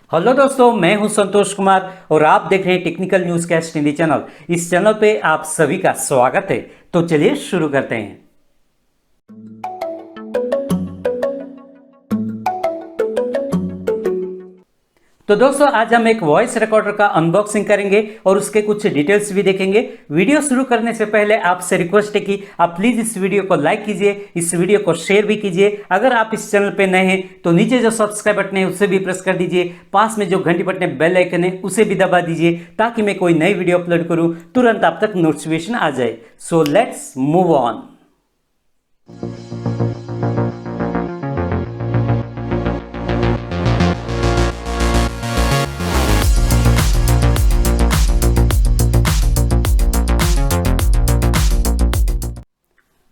Hello दोस्तों, मैं हूं संतोष कुमार और आप देख रहे हैं technical news cast Hindi channel. इस चैनल पे आप सभी का स्वागत है। तो चलिए शुरू करते हैं। तो दोस्तों, आज हम एक वॉइस रिकॉर्डर का अनबॉक्सिंग करेंगे और उसके कुछ डिटेल्स भी देखेंगे। वीडियो शुरू करने से पहले आपसे रिक्वेस्ट है कि आप प्लीज इस वीडियो को लाइक कीजिए, इस वीडियो को शेयर भी कीजिए। अगर आप इस चैनल पे नए हैं तो नीचे जो सब्सक्राइब बटन है उसे भी प्रेस कर दीजिए। पास में जो घंटी बटन है, बेल आइकन है, उसे भी दबा दीजिए ताकि मैं कोई नई वीडियो अपलोड करूं तुरंत आप तक नोटिफिकेशन आ जाए। So let's move on.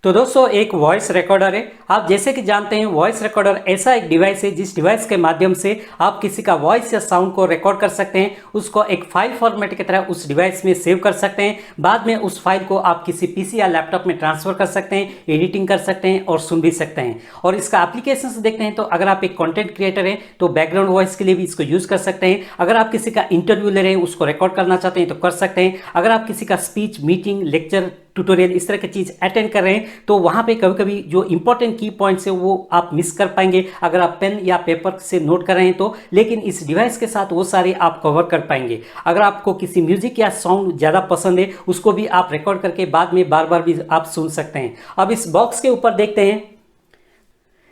तो दोस्तों, एक वॉइस रिकॉर्डर है। आप जैसे कि जानते हैं, वॉइस रिकॉर्डर ऐसा एक डिवाइस है जिस डिवाइस के माध्यम से आप किसी का वॉइस या साउंड को रिकॉर्ड कर सकते हैं, उसको एक फाइल फॉर्मेट की तरह उस डिवाइस में सेव कर सकते हैं। बाद में उस फाइल को आप किसी पीसी या लैपटॉप में ट्रांसफर कर सकते हैं, एडिटिंग कर सकते हैं और सुन भी सकते हैं। और इसका एप्लीकेशन देखते हैं तो अगर आप एक कंटेंट क्रिएटर हैं तो बैकग्राउंड वॉइस के लिए भी इसको यूज कर सकते हैं। अगर आप किसी का इंटरव्यू ले रहे हैं, उसको रिकॉर्ड करना चाहते हैं तो कर सकते हैं। अगर आप किसी का स्पीच, मीटिंग, लेक्चर, ट्यूटोरियल इस तरह की चीज अटेंड कर रहे हैं तो वहां पे कभी कभी जो इंपॉर्टेंट की पॉइंट्स है वो आप मिस कर पाएंगे अगर आप पेन या पेपर से नोट कर रहे हैं तो, लेकिन इस डिवाइस के साथ वो सारे आप कवर कर पाएंगे। अगर आपको किसी म्यूजिक या सॉन्ग ज्यादा पसंद है उसको भी आप रिकॉर्ड करके बाद में बार बार भी आप सुन सकते हैं। अब इस बॉक्स के ऊपर देखते हैं,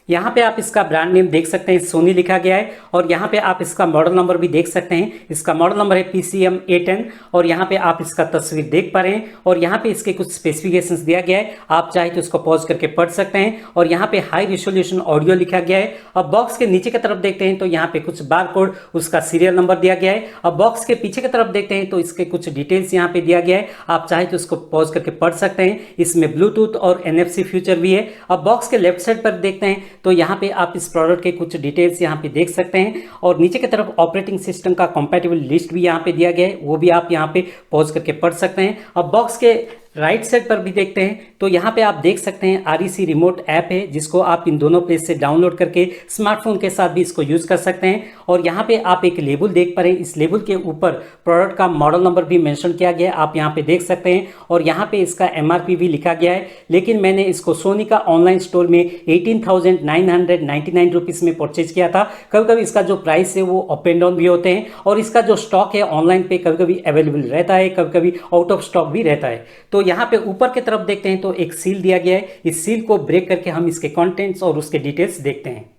यहाँ पे आप इसका ब्रांड नेम देख सकते हैं, सोनी लिखा गया है। और यहाँ पे आप इसका मॉडल नंबर भी देख सकते हैं, इसका मॉडल नंबर है PCM A10। और यहाँ पे आप इसका तस्वीर देख पा रहे हैं और यहाँ पे इसके कुछ स्पेसिफिकेशंस दिया गया है। आप चाहे तो इसको पॉज करके पढ़ सकते हैं। और यहाँ पे हाई रिजोल्यूशन ऑडियो लिखा गया है। अब बॉक्स के नीचे की तरफ देखते हैं तो यहाँ पे कुछ बार कोड, उसका सीरियल नंबर दिया गया है। अब बॉक्स के पीछे की तरफ देखते हैं तो इसके कुछ डिटेल्स यहाँ पे दिया गया है। आप चाहे तो इसको पॉज करके पढ़ सकते हैं। इसमें ब्लूटूथ और NFC फीचर भी है। अब बॉक्स के लेफ्ट साइड पर देखते हैं तो यहाँ पे आप इस प्रोडक्ट के कुछ डिटेल्स यहाँ पे देख सकते हैं। और नीचे की तरफ ऑपरेटिंग सिस्टम का कंपैटिबल लिस्ट भी यहाँ पे दिया गया है, वो भी आप यहाँ पे पॉज करके पढ़ सकते हैं। अब बॉक्स के राइट साइड पर भी देखते हैं तो यहाँ पे आप देख सकते हैं REC रिमोट ऐप है जिसको आप इन दोनों प्लेस से डाउनलोड करके स्मार्टफोन के साथ भी इसको यूज कर सकते हैं। और यहाँ पे आप एक लेबल देख पा रहे हैं, इस लेबल के ऊपर प्रोडक्ट का मॉडल नंबर भी मेंशन किया गया है, आप यहाँ पे देख सकते हैं। और यहाँ पे इसका MRP भी लिखा गया है, लेकिन मैंने इसको सोनी का ऑनलाइन स्टोर में 18,999 रुपीज़ में परचेज किया था। कभी कभी इसका जो प्राइस है वो अप एंड डाउन भी होते हैं और इसका जो स्टॉक है ऑनलाइन पे कभी कभी अवेलेबल रहता है, कभी कभी आउट ऑफ स्टॉक भी रहता है। तो यहाँ पे ऊपर की तरफ देखते हैं तो एक सील दिया गया है, इस सील को ब्रेक करके हम इसके कंटेंट्स और उसके डिटेल्स देखते हैं।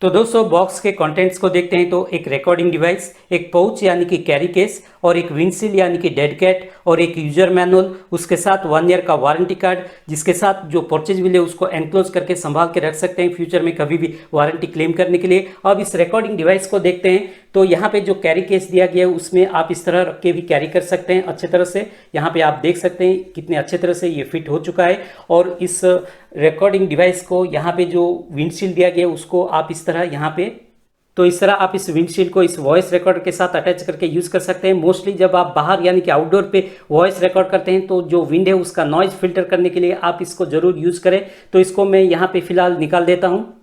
तो दोस्तों, बॉक्स के कंटेंट्स को देखते हैं तो एक रिकॉर्डिंग डिवाइस, एक पाउच यानी कि कैरी केस, और एक विंडशील्ड यानी कि डेड कैट, और एक यूजर मैनुअल, उसके साथ 1 ईयर का वारंटी कार्ड जिसके साथ जो परचेज बिल है उसको एनक्लोज करके संभाल के रख सकते हैं फ्यूचर में कभी भी वारंटी क्लेम करने के लिए। अब इस रिकॉर्डिंग डिवाइस को देखते हैं तो यहाँ पे जो कैरी केस दिया गया है उसमें आप इस तरह रख के भी कैरी कर सकते हैं अच्छे तरह से। यहाँ पे आप देख सकते हैं कितने अच्छे तरह से ये फिट हो चुका है। और इस रिकॉर्डिंग डिवाइस को यहाँ पे जो विंडशील्ड दिया गया है उसको आप इस तरह यहाँ पे, तो इस तरह आप इस विंडशील्ड को इस वॉइस रिकॉर्डर के साथ अटैच करके यूज कर सकते हैं। मोस्टली जब आप बाहर यानी कि आउटडोर पे वॉइस रिकॉर्ड करते हैं तो जो विंड है उसका नॉइज फिल्टर करने के लिए आप इसको जरूर यूज करें। तो इसको मैं यहाँ पे फिलहाल निकाल देता हूँ।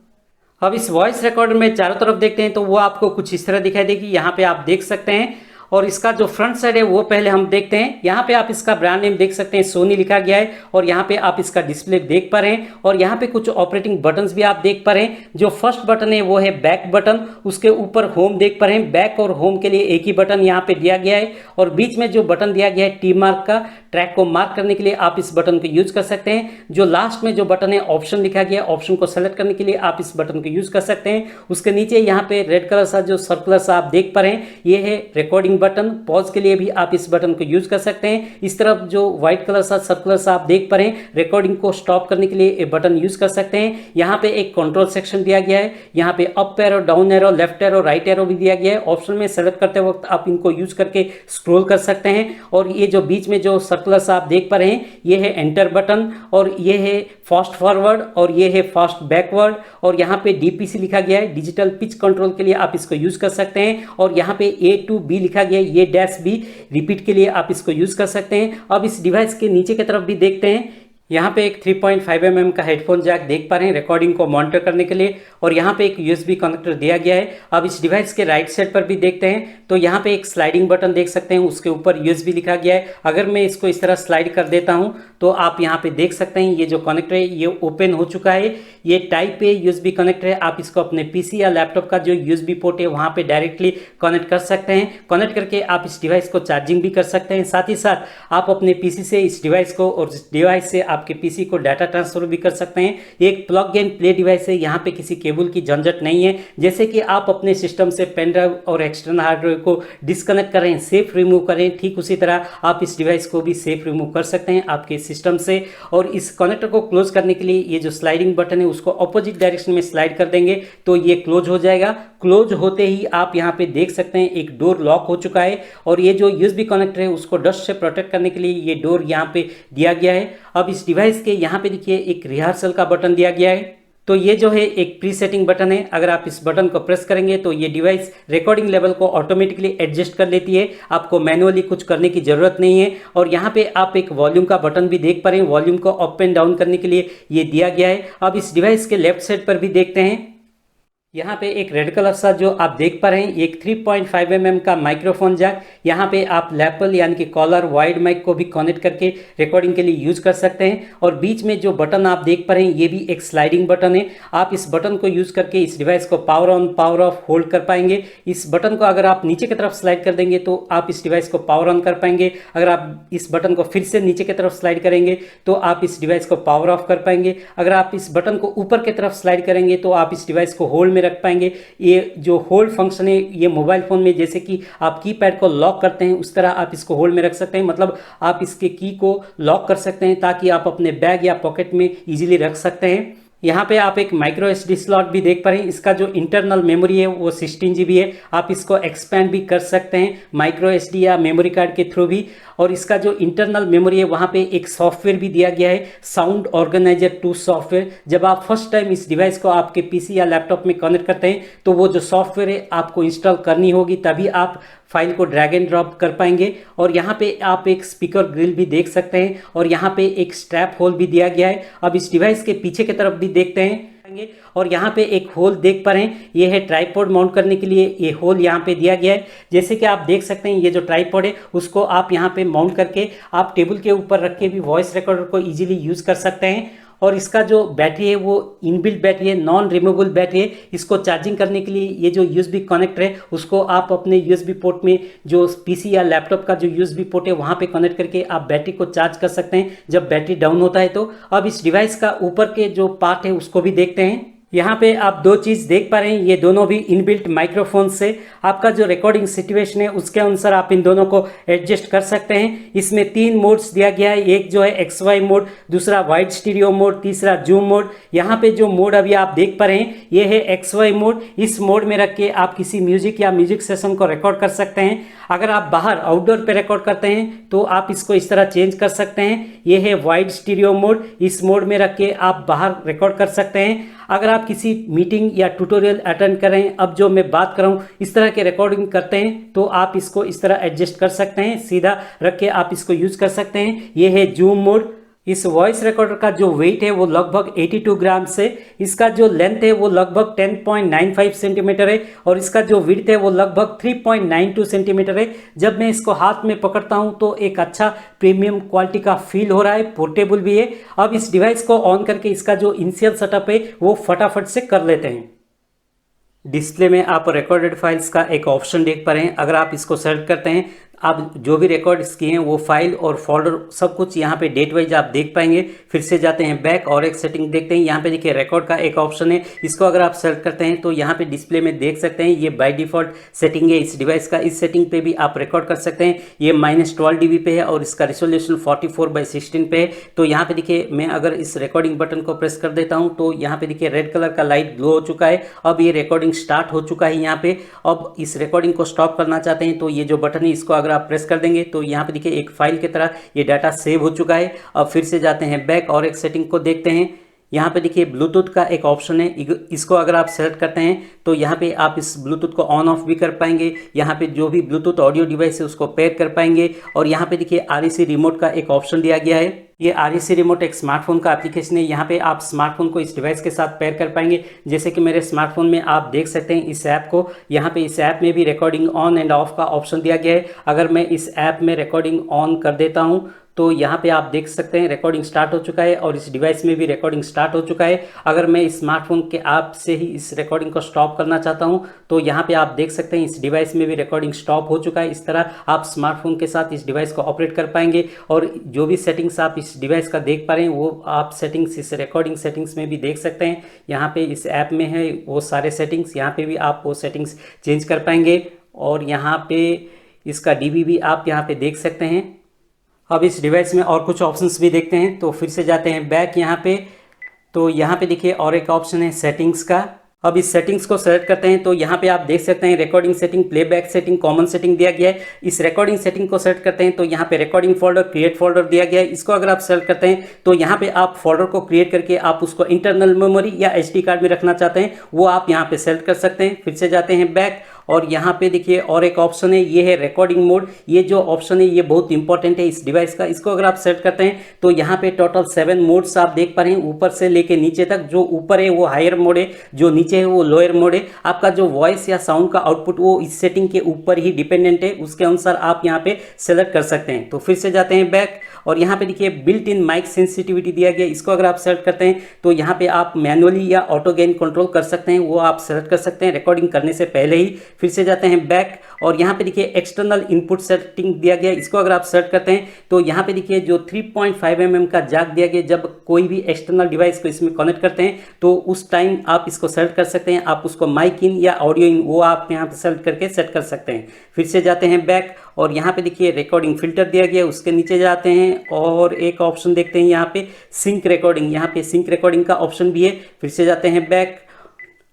अब इस वॉइस रिकॉर्डर में चारों तरफ देखते हैं तो वो आपको कुछ इस तरह दिखाई देगी, यहाँ पे आप देख सकते हैं। और इसका जो फ्रंट साइड है वो पहले हम देखते हैं। यहाँ पे आप इसका ब्रांड नेम देख सकते हैं, सोनी लिखा गया है और यहाँ पे आप इसका डिस्प्ले देख पा रहे हैं और यहाँ पे कुछ ऑपरेटिंग बटन्स भी आप देख पा रहे हैं। जो फर्स्ट बटन है वो है बैक बटन, उसके ऊपर होम देख पा रहे हैं। बैक और होम के लिए एक ही बटन यहाँ पे दिया गया है और बीच में जो बटन दिया गया है टी मार्क का, ट्रैक को मार्क करने के लिए आप इस बटन को यूज कर सकते हैं। जो लास्ट में जो बटन है ऑप्शन लिखा गया है, ऑप्शन को सेलेक्ट करने के लिए आप इस बटन को यूज कर सकते हैं। उसके नीचे यहाँ पे रेड कलर सा जो सर्कुलर सा आप देख पा रहे हैं ये है रिकॉर्डिंग बटन, पॉज के लिए भी आप इस बटन को यूज कर सकते हैं। इस तरफ जो व्हाइट कलर सा सर्कुलर सा आप देख पा रहे हैं, रिकॉर्डिंग को स्टॉप करने के लिए ये बटन यूज कर सकते हैं। यहाँ पे एक कंट्रोल सेक्शन दिया गया है, यहाँ पे up arrow, down arrow, left arrow, right arrow भी दिया गया है। ऑप्शन में सेलेक्ट करते वक्त आप इनको यूज करके स्क्रॉल कर सकते हैं। और ये जो बीच में जो सर्कुलर सा आप देख पा रहे हैं ये है एंटर बटन और ये है फास्ट फॉरवर्ड और ये है फास्ट बैकवर्ड और यहाँ पे डीपीसी लिखा गया है, डिजिटल पिच कंट्रोल के लिए आप इसको यूज कर सकते हैं। और यहाँ पे A to B लिखा गया है, ये डैश B रिपीट के लिए आप इसको यूज कर सकते हैं। अब इस डिवाइस के नीचे की तरफ भी देखते हैं, यहाँ पे एक 3.5 mm का हेडफोन जैक देख पा रहे हैं रिकॉर्डिंग को मॉनिटर करने के लिए और यहाँ पे एक USB कनेक्टर दिया गया है। अब इस डिवाइस के राइट साइड पर भी देखते हैं तो यहाँ पे एक स्लाइडिंग बटन देख सकते हैं, उसके ऊपर USB लिखा गया है। अगर मैं इसको इस तरह स्लाइड कर देता हूँ तो आप यहाँ पे देख सकते हैं ये जो कनेक्टर है ये ओपन हो चुका है। ये टाइप ए USB कनेक्टर है, आप इसको अपने PC या लैपटॉप का जो USB पोर्ट है वहाँ पे डायरेक्टली कनेक्ट कर सकते हैं। कनेक्ट करके आप इस डिवाइस को चार्जिंग भी कर सकते हैं। साथ ही साथ आप अपने PC से इस डिवाइस को और इस डिवाइस से आपके PC को डाटा ट्रांसफर भी कर सकते हैं। एक प्लग एंड प्ले डिवाइस है, यहाँ पे किसी केबल की झंझट नहीं है। जैसे कि आप अपने सिस्टम से पेन ड्राइव और एक्सटर्नल हार्ड ड्राइव को डिस्कनेक्ट करें, सेफ रिमूव करें, ठीक उसी तरह आप इस डिवाइस को भी सेफ रिमूव कर सकते हैं आपके सिस्टम से। और इस कनेक्टर को क्लोज करने के लिए ये जो स्लाइडिंग बटन है उसको ऑपोजिट डायरेक्शन में स्लाइड कर देंगे तो ये क्लोज हो जाएगा। क्लोज होते ही आप यहाँ पे देख सकते हैं एक डोर लॉक हो चुका है और ये जो USB कनेक्टर है उसको डस्ट से प्रोटेक्ट करने के लिए ये डोर यहाँ पे दिया गया है। अब इस डिवाइस के यहाँ पे देखिए एक रिहर्सल का बटन दिया गया है, तो ये जो है एक प्री सेटिंग बटन है। अगर आप इस बटन को प्रेस करेंगे तो ये डिवाइस रिकॉर्डिंग लेवल को ऑटोमेटिकली एडजस्ट कर लेती है, आपको मैनुअली कुछ करने की जरूरत नहीं है। और यहाँ पे आप एक वॉल्यूम का बटन भी देख पा रहे हैं, वॉल्यूम को अप एंड डाउन करने के लिए ये दिया गया है। अब इस डिवाइस के लेफ्ट साइड पर भी देखते हैं, यहाँ पे एक रेड कलर सा जो आप देख पा रहे हैं एक 3.5 mm का माइक्रोफोन जैक, यहाँ पे आप लैपल यानी कि कॉलर वाइड माइक को भी कनेक्ट करके रिकॉर्डिंग के लिए यूज कर सकते हैं। और बीच में जो बटन आप देख पा रहे हैं ये भी एक स्लाइडिंग बटन है, आप इस बटन को यूज करके इस डिवाइस को power on power of hold कर पाएंगे। इस बटन को अगर आप नीचे की तरफ स्लाइड कर देंगे तो आप इस डिवाइस को पावर ऑन कर पाएंगे। अगर आप इस बटन को फिर से नीचे की तरफ स्लाइड करेंगे तो आप इस डिवाइस को पावर ऑफ कर पाएंगे। अगर आप इस बटन को ऊपर की तरफ स्लाइड करेंगे तो आप इस डिवाइस को होल्ड में रख पाएंगे। ये जो होल्ड फंक्शन है ये मोबाइल फोन में जैसे कि आप कीपैड को लॉक करते हैं उस तरह आप इसको होल्ड में रख सकते हैं, मतलब आप इसके की को लॉक कर सकते हैं ताकि आप अपने बैग या पॉकेट में इजीली रख सकते हैं। यहाँ पे आप एक माइक्रो SD स्लॉट भी देख पा रहे हैं, इसका जो इंटरनल मेमोरी है वो 16 GB है, आप इसको एक्सपेंड भी कर सकते हैं माइक्रो SD या मेमोरी कार्ड के थ्रू भी। और इसका जो इंटरनल मेमोरी है वहाँ पे एक सॉफ्टवेयर भी दिया गया है, साउंड ऑर्गेनाइजर 2 सॉफ्टवेयर। जब आप फर्स्ट टाइम इस डिवाइस को आपके PC या लैपटॉप में कनेक्ट करते हैं तो वो जो सॉफ्टवेयर है आपको इंस्टॉल करनी होगी, तभी आप फाइल को ड्रैग एंड ड्रॉप कर पाएंगे। और यहाँ पे आप एक स्पीकर ग्रिल भी देख सकते हैं और यहाँ पे एक स्ट्रैप होल भी दिया गया है। अब इस डिवाइस के पीछे की तरफ भी देखते हैं और यहाँ पे एक होल देख पा रहे हैं, ये है ट्राइपॉड माउंट करने के लिए ये होल यहाँ पे दिया गया है। जैसे कि आप देख सकते हैं ये जो ट्राइपॉड है उसको आप यहाँ पे माउंट करके आप टेबल के ऊपर रख के भी वॉइस रिकॉर्डर को इजीली यूज कर सकते हैं। और इसका जो बैटरी है वो इनबिल्ट बैटरी है, नॉन रिमूवेबल बैटरी है। इसको चार्जिंग करने के लिए ये जो USB कनेक्टर है उसको आप अपने USB पोर्ट में जो PC या लैपटॉप का जो USB पोर्ट है वहाँ पे कनेक्ट करके आप बैटरी को चार्ज कर सकते हैं जब बैटरी डाउन होता है तो। अब इस डिवाइस का ऊपर के जो पार्ट है उसको भी देखते हैं। यहाँ पे आप दो चीज़ देख पा रहे हैं, ये दोनों भी इनबिल्ट माइक्रोफोन से आपका जो रिकॉर्डिंग सिचुएशन है उसके अनुसार आप इन दोनों को एडजस्ट कर सकते हैं। इसमें 3 मोड्स दिया गया है, एक जो है XY मोड, दूसरा वाइड स्टीरियो मोड, तीसरा जूम मोड। यहाँ पे जो मोड अभी आप देख पा रहे हैं ये है XY मोड। इस मोड में रख के आप किसी म्यूजिक या म्यूजिक सेशन को रिकॉर्ड कर सकते हैं। अगर आप बाहर आउटडोर पे रिकॉर्ड करते हैं तो आप इसको इस तरह चेंज कर सकते हैं। ये है वाइड स्टीरियो मोड, इस मोड में रख के आप बाहर रिकॉर्ड कर सकते हैं। अगर आप किसी मीटिंग या ट्यूटोरियल अटेंड करें, अब जो मैं बात कर रहा हूँ इस तरह के रिकॉर्डिंग करते हैं तो आप इसको इस तरह एडजस्ट कर सकते हैं, सीधा रख के आप इसको यूज कर सकते हैं। ये है जूम मोड। इस वॉइस रिकॉर्डर का जो वेट है वो लगभग 82 ग्राम से, इसका जो लेंथ है वो लगभग 10.95 सेंटीमीटर है और इसका जो विड्थ है वो लगभग 3.92 सेंटीमीटर है। जब मैं इसको हाथ में पकड़ता हूं तो एक अच्छा प्रीमियम क्वालिटी का फील हो रहा है, पोर्टेबल भी है। अब इस डिवाइस को ऑन करके इसका जो इनिशियल सेटअप है वो फटाफट से कर लेते हैं। डिस्प्ले में आप रिकॉर्डेड फाइल्स का एक ऑप्शन देख पा रहे हैं। अगर आप इसको सेलेक्ट करते हैं, आप जो भी रिकॉर्ड्स किए हैं वो फाइल और फोल्डर सब कुछ यहाँ पे डेट वाइज आप देख पाएंगे। फिर से जाते हैं बैक और एक सेटिंग देखते हैं। यहाँ पे देखिए रिकॉर्ड का एक ऑप्शन है, इसको अगर आप सेलेक्ट करते हैं तो यहाँ पे डिस्प्ले में देख सकते हैं ये बाय डिफॉल्ट सेटिंग है इस डिवाइस का। इस सेटिंग पे भी आप रिकॉर्ड कर सकते हैं। ये -12 dB पे है और इसका रिजोल्यूशन 44/16 पे है। तो यहाँ पे देखिए मैं अगर इस रिकॉर्डिंग बटन को प्रेस कर देता हूँ तो यहाँ पे देखिए रेड कलर का लाइट ग्लो हो चुका है। अब ये रिकॉर्डिंग स्टार्ट हो चुका है यहाँ पे। अब इस रिकॉर्डिंग को स्टॉप करना चाहते हैं तो ये जो बटन है इसको अगर आप प्रेस कर देंगे तो यहाँ पे देखिए एक फाइल की तरह ये डाटा सेव हो चुका है। अब फिर से जाते हैं बैक और एक सेटिंग को देखते हैं। यहाँ पे देखिए ब्लूटूथ का एक ऑप्शन है, इसको अगर आप सेलेक्ट करते हैं तो यहाँ पे आप इस ब्लूटूथ को ऑन ऑफ भी कर पाएंगे। यहाँ पे जो भी ब्लूटूथ ऑडियो डिवाइस है उसको पेयर कर पाएंगे। और यहाँ पे देखिए REC रिमोट का एक ऑप्शन दिया गया है। ये REC रिमोट एक स्मार्टफोन का एप्लीकेशन है। यहाँ पे आप स्मार्टफोन को इस डिवाइस के साथ पेयर कर पाएंगे। जैसे कि मेरे स्मार्टफोन में आप देख सकते हैं इस ऐप को, यहाँ पे इस ऐप में भी रिकॉर्डिंग ऑन एंड ऑफ का ऑप्शन दिया गया है। अगर मैं इस ऐप में रिकॉर्डिंग ऑन कर देता हूँ तो यहाँ पे आप देख सकते हैं रिकॉर्डिंग स्टार्ट हो चुका है और इस डिवाइस में भी रिकॉर्डिंग स्टार्ट हो चुका है। अगर मैं स्मार्टफोन के ऐप से ही इस रिकॉर्डिंग को स्टॉप करना चाहता हूँ तो यहाँ पे आप देख सकते हैं इस डिवाइस में भी रिकॉर्डिंग स्टॉप हो चुका है। इस तरह आप स्मार्टफोन के साथ इस डिवाइस को ऑपरेट कर पाएंगे। और जो भी सेटिंग्स आप इस डिवाइस का देख पा रहे हैं वो आप सेटिंग्स इस रिकॉर्डिंग सेटिंग्स में भी देख सकते हैं। यहाँ पे इस ऐप में है वो सारे सेटिंग्स, यहाँ पे भी आप वो सेटिंग्स चेंज कर पाएंगे। और यहाँ पे इसका DB भी आप यहाँ पे देख सकते हैं। अब इस डिवाइस में और कुछ ऑप्शंस भी देखते हैं। तो फिर से जाते हैं बैक यहाँ पे, तो यहाँ पे देखिए और एक ऑप्शन है सेटिंग्स का। अब इस सेटिंग्स को सेलेक्ट करते हैं तो यहाँ पे आप देख सकते हैं recording setting, playback setting, common setting दिया गया है। इस रिकॉर्डिंग सेटिंग को सेलेक्ट करते हैं तो यहाँ पे रिकॉर्डिंग फोल्डर, क्रिएट फोल्डर दिया गया है। इसको अगर आप सेलेक्ट करते हैं तो यहाँ पे आप फोल्डर को क्रिएट करके आप उसको इंटरनल मेमोरी या SD कार्ड में रखना चाहते हैं वो आप यहाँ पे सेलेक्ट कर सकते हैं। फिर से जाते हैं बैक और यहाँ पे देखिए और एक ऑप्शन है, ये है रिकॉर्डिंग मोड। ये जो ऑप्शन है ये बहुत इंपॉर्टेंट है इस डिवाइस का। इसको अगर आप सेलेक्ट करते हैं तो यहाँ पे टोटल 7 मोड्स आप देख पा रहे हैं, ऊपर से लेके नीचे तक। जो ऊपर है वो हायर मोड है, जो नीचे है वो लोअर मोड है। आपका जो वॉइस या साउंड का आउटपुट वो इस सेटिंग के ऊपर ही डिपेंडेंट है, उसके अनुसार आप यहाँ पे सेलेक्ट कर सकते हैं। तो फिर से जाते हैं बैक और यहाँ पे देखिए बिल्ट इन माइक सेंसिटिविटी दिया गया। इसको अगर आप सेलेक्ट करते हैं तो यहाँ पे आप मैनुअली या ऑटो गेन कंट्रोल कर सकते हैं, वो आप सेलेक्ट कर सकते हैं रिकॉर्डिंग करने से पहले ही। फिर से जाते हैं बैक और यहाँ पे देखिए एक्सटर्नल इनपुट सेटिंग दिया गया। इसको अगर आप सेलेक्ट करते हैं तो यहाँ पे देखिए जो 3.5 mm का जैक दिया गया, जब कोई भी एक्सटर्नल डिवाइस को इसमें कनेक्ट करते हैं तो उस टाइम आप इसको सेलेक्ट कर सकते हैं। आप उसको माइक इन या ऑडियो इन वो आप यहाँ पे सेलेक्ट करके सेट कर सकते हैं। फिर से जाते हैं बैक और यहाँ पे देखिए रिकॉर्डिंग फिल्टर दिया गया, उसके नीचे जाते हैं और एक ऑप्शन देखते हैं यहाँ पे सिंक रिकॉर्डिंग। यहाँ पे सिंक रिकॉर्डिंग का ऑप्शन भी है। फिर से जाते हैं बैक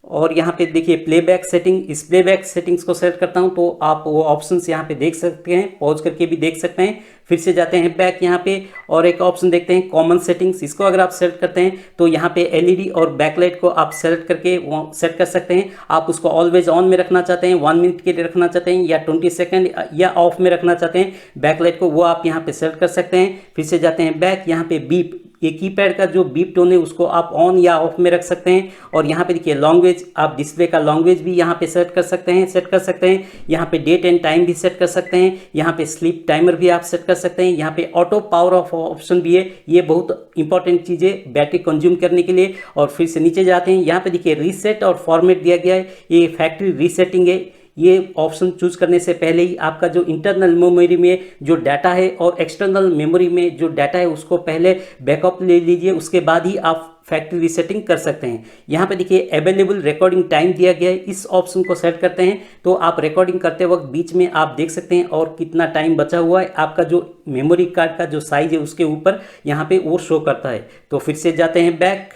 और यहाँ पे देखिए प्लेबैक सेटिंग। इस प्लेबैक सेटिंग्स को सेलेक्ट करता हूँ तो आप वो ऑप्शंस यहाँ पे देख सकते हैं, पॉज करके भी देख सकते हैं। फिर से जाते हैं बैक यहाँ पे और एक ऑप्शन देखते हैं कॉमन सेटिंग्स। इसको अगर आप सेलेक्ट करते हैं तो यहाँ पे LED और बैकलाइट को आप सेलेक्ट करके वो सेट कर सकते हैं। आप उसको ऑलवेज ऑन में रखना चाहते हैं, 1 मिनट के लिए रखना चाहते हैं या 20 सेकेंड या ऑफ में रखना चाहते हैं बैकलाइट को, वो आप यहाँ पे सेलेक्ट कर सकते हैं। फिर से जाते हैं बैक, यहाँ पे बीप, ये कीपैड का जो बीप टोन है उसको आप ऑन या ऑफ में रख सकते हैं। और यहाँ पे देखिए लैंग्वेज, आप डिस्प्ले का लैंग्वेज भी यहाँ पे सेट कर सकते हैं। यहाँ पे डेट एंड टाइम भी सेट कर सकते हैं। यहाँ पे स्लीप टाइमर भी आप सेट कर सकते हैं। यहाँ पे ऑटो पावर ऑफ ऑप्शन भी है, ये बहुत इंपॉर्टेंट चीज़ है बैटरी कंज्यूम करने के लिए। और फिर से नीचे जाते हैं, यहाँ पे देखिए रीसेट और फॉर्मेट दिया गया है, ये फैक्ट्री रीसेटिंग है। ये ऑप्शन चूज करने से पहले ही आपका जो इंटरनल मेमोरी में जो डाटा है और एक्सटर्नल मेमोरी में जो डाटा है उसको पहले बैकअप ले लीजिए, उसके बाद ही आप फैक्ट्री रीसेटिंग कर सकते हैं। यहाँ पे देखिए अवेलेबल रिकॉर्डिंग टाइम दिया गया है, इस ऑप्शन को सेट करते हैं तो आप रिकॉर्डिंग करते वक्त बीच में आप देख सकते हैं और कितना टाइम बचा हुआ है। आपका जो मेमोरी कार्ड का जो साइज है उसके ऊपर यहाँ पे वो शो करता है। तो फिर से जाते हैं बैक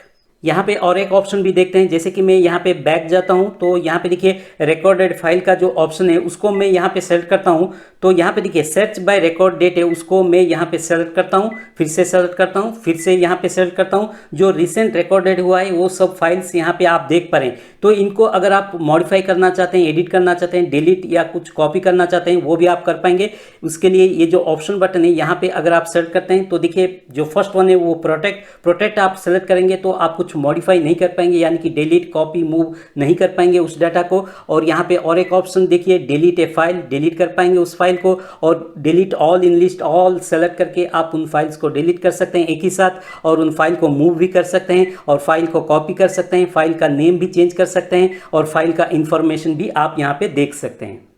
यहाँ पे और एक ऑप्शन भी देखते हैं, जैसे कि मैं यहाँ पे बैक जाता हूँ तो यहाँ पे देखिए रिकॉर्डेड फाइल का जो ऑप्शन है उसको मैं यहाँ पे सेलेक्ट करता हूँ। तो यहाँ पे देखिए सर्च बाय रिकॉर्ड डेट है, उसको मैं यहाँ पे सेलेक्ट करता हूँ, फिर से सेलेक्ट करता हूँ, फिर से यहाँ पे सेलेक्ट करता हूँ। जो रिसेंट रिकॉर्डेड हुआ है वो सब फाइल्स यहाँ पे आप देख पा रहे हैं। तो इनको अगर आप मॉडिफाई करना चाहते हैं, एडिट करना चाहते हैं, डिलीट या कुछ कॉपी करना चाहते हैं वो भी आप कर पाएंगे। उसके लिए ये जो ऑप्शन बटन है यहाँ पे अगर आप सेलेक्ट करते हैं तो देखिए जो फर्स्ट वन है वो प्रोटेक्ट आप सेलेक्ट करेंगे तो आप कुछ मॉडिफाई नहीं कर पाएंगे, यानी कि डिलीट कॉपी मूव नहीं कर पाएंगे उस डाटा को। और यहाँ पे और एक ऑप्शन देखिए डिलीट ए फाइल, डिलीट कर पाएंगे उस फाइल को। और delete all in list, all select करके आप उन फाइल्स को डिलीट कर सकते हैं एक ही साथ, और उन फाइल को मूव भी कर सकते हैं और फाइल को कॉपी कर सकते हैं, फाइल का नेम भी चेंज कर सकते हैं और फाइल का इंफॉर्मेशन भी आप यहाँ पे देख सकते हैं।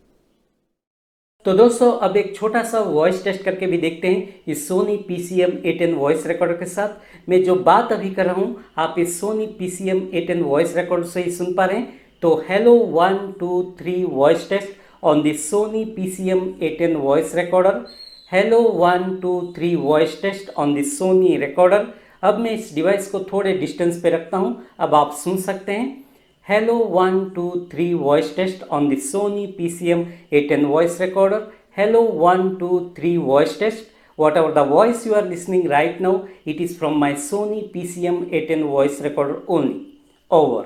तो दोस्तों अब एक छोटा सा वॉइस टेस्ट करके भी देखते हैं इस Soni PCM A10 voice recorder के साथ। मैं जो बात अभी कर रहा हूँ आप इस Soni PCM A10 voice recorder से ही सुन पा रहे हैं। तो hello 1 2 3 voice test on this Sony PCM A10 voice recorder. Hello 1 2 3 voice test on this Sony recorder. अब मैं इस डिवाइस को थोड़े डिस्टेंस पे रखता हूँ, अब आप सुन सकते हैं। Hello 1 2 3 voice test on the Sony PCM A10 voice recorder. Hello 1 2 3 voice test. Whatever the voice you are listening right now, it is from my Sony PCM A10 voice recorder only. Over.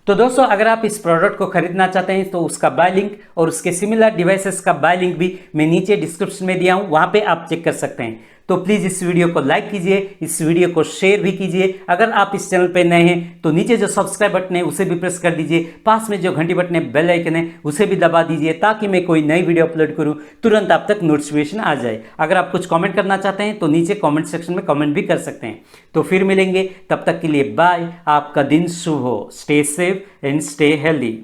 तो दोस्तों अगर आप इस product को खरीदना चाहते हैं तो उसका बाय लिंक और उसके सिमिलर डिवाइसेस का बाय लिंक भी मैं नीचे डिस्क्रिप्शन में दिया हूं, वहां पे आप चेक कर सकते हैं। तो प्लीज़ इस वीडियो को लाइक कीजिए, इस वीडियो को शेयर भी कीजिए। अगर आप इस चैनल पे नए हैं तो नीचे जो सब्सक्राइब बटन है उसे भी प्रेस कर दीजिए, पास में जो घंटी बटन है बेल आइकन है उसे भी दबा दीजिए, ताकि मैं कोई नई वीडियो अपलोड करूं तुरंत आप तक नोटिफिकेशन आ जाए। अगर आप कुछ कमेंट करना चाहते हैं तो नीचे कमेंट सेक्शन में कमेंट भी कर सकते हैं। तो फिर मिलेंगे, तब तक के लिए बाय, आपका दिन शुभ हो, stay safe and stay healthy.